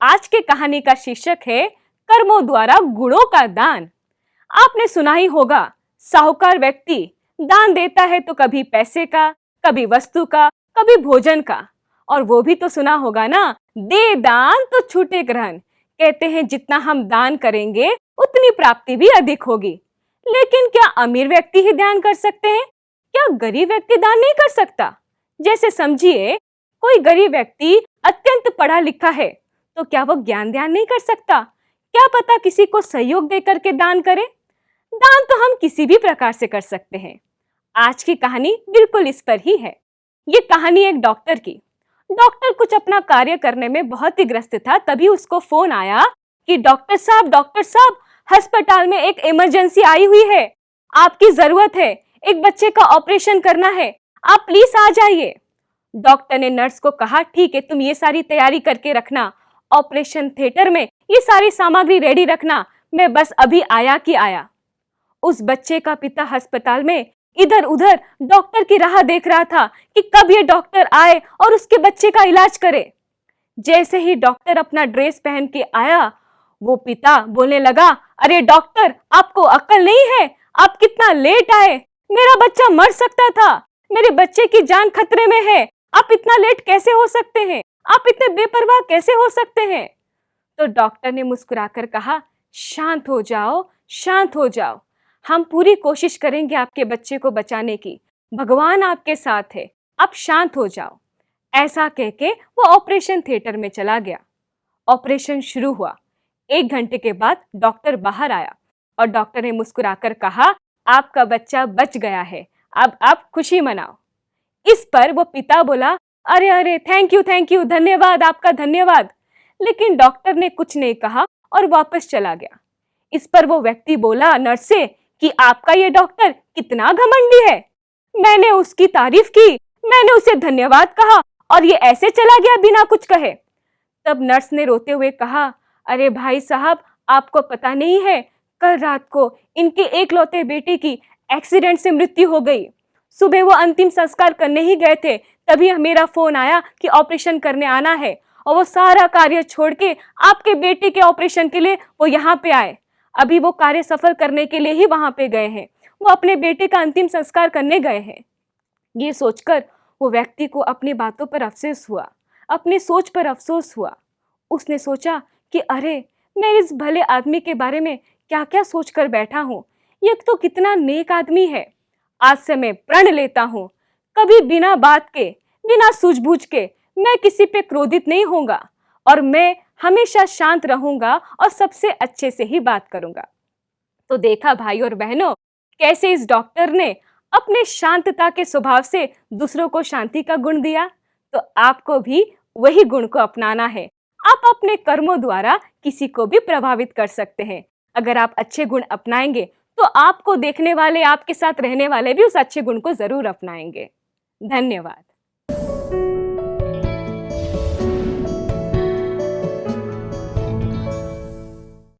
आज के कहानी का शीर्षक है कर्मों द्वारा गुणों का दान। आपने सुना ही होगा, साहूकार व्यक्ति दान देता है तो कभी पैसे का, कभी वस्तु का, कभी भोजन का। और वो भी तो सुना होगा ना, दे दान तो छूटे ग्रहण। कहते हैं जितना हम दान करेंगे उतनी प्राप्ति भी अधिक होगी। लेकिन क्या अमीर व्यक्ति ही दान कर सकते हैं? क्या गरीब व्यक्ति दान नहीं कर सकता? जैसे समझिए, कोई गरीब व्यक्ति अत्यंत पढ़ा लिखा है, तो क्या वो ज्ञान दान नहीं कर सकता? क्या पता किसी को सहयोग देकर के दान करे। दान तो हम किसी भी प्रकार से कर सकते हैं। आज की कहानी बिल्कुल इस पर ही है। ये कहानी एक डॉक्टर की। डॉक्टर कुछ अपना कार्य करने में बहुत ही ग्रस्त था, तभी उसको फोन आया कि डॉक्टर साहब, अस्पताल में एक इमरजेंसी आई हुई है, आपकी जरूरत है, एक बच्चे का ऑपरेशन करना है, आप प्लीज आ जाइए। डॉक्टर ने नर्स को कहा, ठीक है, तुम ये सारी तैयारी करके रखना, ऑपरेशन थिएटर में ये सारी सामग्री रेडी रखना, मैं बस अभी आया कि आया। उस बच्चे का पिता अस्पताल में इधर उधर डॉक्टर की राह देख रहा था कि कब ये डॉक्टर आए और उसके बच्चे का इलाज करे। जैसे ही डॉक्टर अपना ड्रेस पहन के आया, वो पिता बोलने लगा, अरे डॉक्टर, आपको अक्ल नहीं है, आप कितना लेट आए, मेरा बच्चा मर सकता था, मेरे बच्चे की जान खतरे में है, आप इतना लेट कैसे हो सकते हैं, आप इतने बेपरवाह कैसे हो सकते हैं? तो डॉक्टर ने मुस्कुराकर कहा, शांत हो जाओ, शांत हो जाओ, हम पूरी कोशिश करेंगे आपके बच्चे को बचाने की, भगवान आपके साथ है, आप शांत हो जाओ। ऐसा कह के वो ऑपरेशन थिएटर में चला गया। ऑपरेशन शुरू हुआ। 1 घंटे के बाद डॉक्टर बाहर आया और डॉक्टर ने मुस्कुराकर कहा, आपका बच्चा बच गया है, अब आप खुशी मनाओ। इस पर वो पिता बोला, अरे अरे, थैंक यू, धन्यवाद, आपका धन्यवाद। लेकिन डॉक्टर ने कुछ नहीं कहा और वापस चला गया। इस पर वो व्यक्ति बोला नर्स से कि आपका ये डॉक्टर कितना घमंडी है, मैंने उसकी तारीफ की, मैंने उसे धन्यवाद कहा और ये ऐसे चला गया बिना कुछ कहे। तब नर्स ने रोते हुए कहा, अरे भाई साहब, आपको पता नहीं है, कल रात को इनके एकलौते बेटे की एक्सीडेंट से मृत्यु हो गई। सुबह वो अंतिम संस्कार करने ही गए थे, तभी मेरा फोन आया कि ऑपरेशन करने आना है, और वो सारा कार्य छोड़ के आपके बेटे के ऑपरेशन के लिए वो यहाँ पे आए। अभी वो कार्य सफल करने के लिए ही वहां पे गए हैं, वो अपने बेटे का अंतिम संस्कार करने गए हैं। ये सोचकर वो व्यक्ति को अपनी बातों पर अफसोस हुआ, अपनी सोच पर अफसोस हुआ। उसने सोचा कि अरे, मैं इस भले आदमी के बारे में क्या क्या सोच कर बैठा हूँ, ये तो कितना नेक आदमी है। आज से मैं प्रण लेता हूँ, कभी बिना बात के, बिना सूझबूझ के मैं किसी पे क्रोधित नहीं होऊंगा और मैं हमेशा शांत रहूंगा और सबसे अच्छे से ही बात करूंगा। तो देखा भाई और बहनों, कैसे इस डॉक्टर ने अपने शांतता के स्वभाव से दूसरों को शांति का गुण दिया। तो आपको भी वही गुण को अपनाना है। आप अपने कर्मों द्वारा किसी को भी प्रभावित कर सकते हैं। अगर आप अच्छे गुण अपनाएंगे तो आपको देखने वाले, आपके साथ रहने वाले भी उस अच्छे गुण को जरूर अपनाएंगे। धन्यवाद।